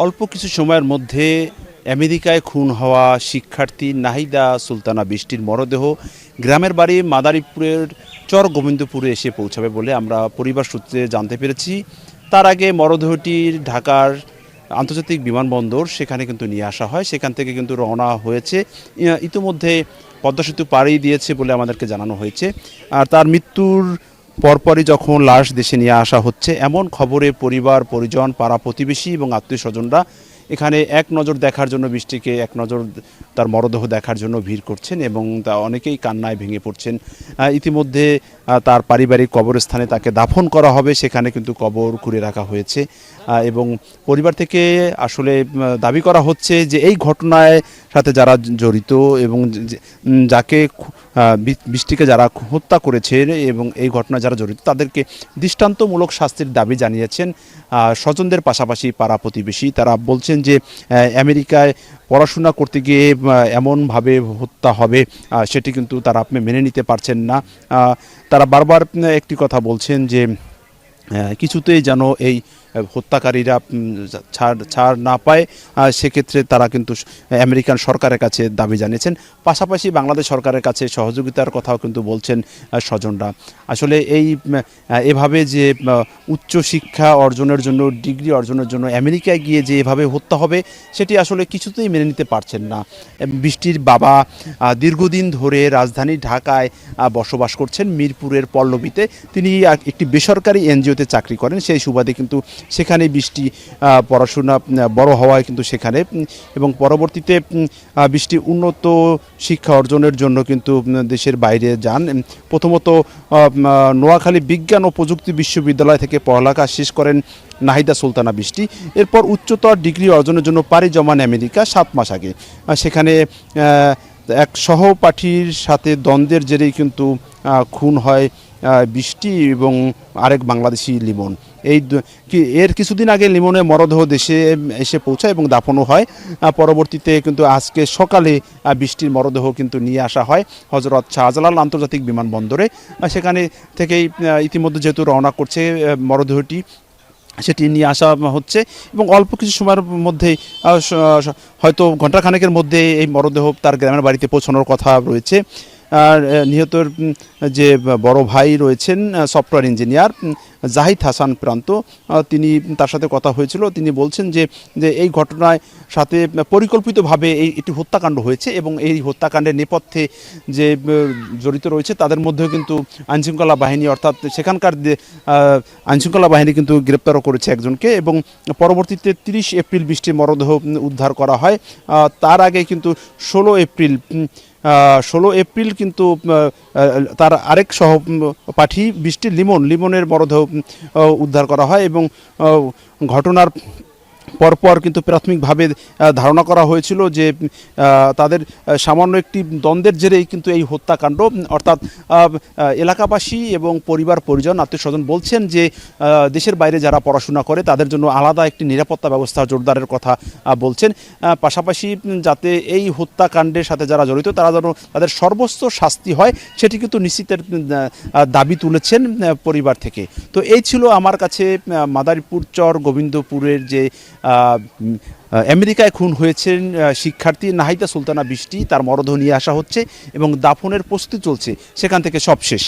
অল্প কিছু সময়ের মধ্যে আমেরিকায় খুন হওয়া শিক্ষার্থী নাহিদা সুলতানা বৃষ্টির মরদেহ গ্রামের বাড়ি মাদারীপুরের চর গোবিন্দপুরে এসে পৌঁছাবে বলে আমরা পরিবার সূত্রে জানতে পেরেছি। তার আগে মরদেহটি ঢাকার আন্তর্জাতিক বিমানবন্দর সেখানে কিন্তু নিয়ে আসা হয়, সেখান থেকে কিন্তু রওনা হয়েছে। ইতিমধ্যে পদ্মা সেতু পাড়ি দিয়েছে বলে আমাদেরকে জানানো হয়েছে। আর তার মৃত্যুর পরপরই যখন লাশ দেশে নিয়ে আসা হচ্ছে, এমন খবরে পরিবার পরিজন পাড়া প্রতিবেশী এবং আত্মীয় স্বজনরা এখানে এক নজর দেখার জন্য, বৃষ্টিকে এক নজর তার মরদেহ দেখার জন্য ভিড় করছেন এবং তা অনেকেই কান্নায় ভেঙে পড়ছেন। ইতিমধ্যে তার পারিবারিক কবরস্থানে তাকে দাফন করা হবে, সেখানে কিন্তু কবর খুঁড়ে রাখা হয়েছে। এবং পরিবার থেকে আসলে দাবি করা হচ্ছে যে এই ঘটনায় সাথে যারা জড়িত এবং যাকে বৃষ্টিকে যারা হত্যা করেছে এবং এই ঘটনায় যারা জড়িত তাদেরকে দৃষ্টান্তমূলক শাস্তির দাবি জানিয়েছেন স্বজনদের পাশাপাশি পাড়া প্রতিবেশী। তারা বলছেন যে আমেরিকায় পড়াশোনা করতে গিয়ে এমনভাবে হত্যা হবে সেটি কিন্তু তারা মেনে নিতে পারছেন না। তারা বারবার একটি কথা বলছেন যে কিছুতেই যেন এই হত্যাকারীরা ছাড় না পায়, সেক্ষেত্রে তারা কিন্তু আমেরিকান সরকারের কাছে দাবি জানিয়েছেন। পাশাপাশি বাংলাদেশ সরকারের কাছে সহযোগিতার কথাও কিন্তু বলছেন স্বজনরা। আসলে এভাবে যে উচ্চ শিক্ষা অর্জনের জন্য, ডিগ্রি অর্জনের জন্য আমেরিকায় গিয়ে যে এভাবে হত্যা হবে সেটি আসলে কিছুতেই মেনে নিতে পারছেন না। বৃষ্টির বাবা দীর্ঘদিন ধরে রাজধানী ঢাকায় বসবাস করছেন, মিরপুরের পল্লবীতে। তিনি একটি বেসরকারি এনজিওতে চাকরি করেন, সেই সুবাদে কিন্তু সেখানে বৃষ্টি পড়াশোনা বড় হওয়ায় কিন্তু সেখানে, এবং পরবর্তীতে বৃষ্টি উন্নত শিক্ষা অর্জনের জন্য কিন্তু দেশের বাইরে যান। প্রথমত নোয়াখালী বিজ্ঞান ও প্রযুক্তি বিশ্ববিদ্যালয় থেকে পড়ালেখা শেষ করেন নাহিদা সুলতানা বৃষ্টি। এরপর উচ্চতর ডিগ্রি অর্জনের জন্য পাড়ি জমান আমেরিকা 7 মাস আগে। সেখানে এক সহপাঠীর সাথে দ্বন্দ্বের জেরেই কিন্তু খুন হয় বৃষ্টি এবং আরেক বাংলাদেশি লিমন। এর কিছুদিন আগে লিমনের মরদেহ দেশে এসে পৌঁছায় এবং দাফনও হয়। পরবর্তীতে কিন্তু আজকে সকালে বৃষ্টির মরদেহ কিন্তু নিয়ে আসা হয় হযরত শাহজালাল আন্তর্জাতিক বিমানবন্দরে। সেখানে থেকেই ইতিমধ্যে যেহেতু রওনা করছে মরদেহটি, সেটি নিয়ে আসা হচ্ছে এবং অল্প কিছু সময়ের মধ্যেই হয়তো ঘণ্টাখানেকের মধ্যে এই মরদেহ তার গ্রামের বাড়িতে পৌঁছানোর কথা রয়েছে। আর নিহতর যে বড় ভাই রয়েছেন সফটওয়্যার ইঞ্জিনিয়ার জাহিদ হাসান প্রান্ত, তিনি তার সাথে কথা হয়েছিল। তিনি বলছেন যে এই ঘটনায় সাথে পরিকল্পিতভাবে একটি হত্যাকাণ্ড হয়েছে এবং এই হত্যাকাণ্ডের নেপথ্যে যে জড়িত রয়েছে তাদের মধ্যেও কিন্তু আইনশৃঙ্খলা বাহিনী, অর্থাৎ সেখানকার আইনশৃঙ্খলা বাহিনী কিন্তু গ্রেপ্তারও করেছে একজনকে এবং পরবর্তীতে 30 এপ্রিল বৃষ্টির মরদেহ উদ্ধার করা হয়। তার আগে কিন্তু 16 এপ্রিল কিন্তু তার আরেক সহপাঠী বৃষ্টির লিমনের মরদেহ উদ্ধার করা হয় এবং ঘটনার পরপর কিন্তু প্রাথমিকভাবে ধারণা করা হয়েছিল যে তাদের সামান্য একটি দ্বন্দ্বের জেরেই কিন্তু এই হত্যাকাণ্ড। অর্থাৎ এলাকাবাসী এবং পরিবার পরিজন আত্মীয় স্বজন বলছেন যে দেশের বাইরে যারা পড়াশোনা করে তাদের জন্য আলাদা একটি নিরাপত্তা ব্যবস্থা জোরদারের কথা বলছেন। পাশাপাশি যাতে এই হত্যাকাণ্ডের সাথে যারা জড়িত তারা যেন তাদের সর্বোচ্চ শাস্তি হয় সেটি কিন্তু নিশ্চিতের দাবি তুলেছেন পরিবার থেকে। তো এই ছিল আমার কাছে মাদারীপুর চর গোবিন্দপুরের যে আমেরিকায় খুন হয়েছেন শিক্ষার্থী নাহিদা সুলতানা বৃষ্টি, তার মরদেহ নিয়ে আসা হচ্ছে এবং দাফনের প্রস্তুতি চলছে, সেখান থেকে সব শেষ।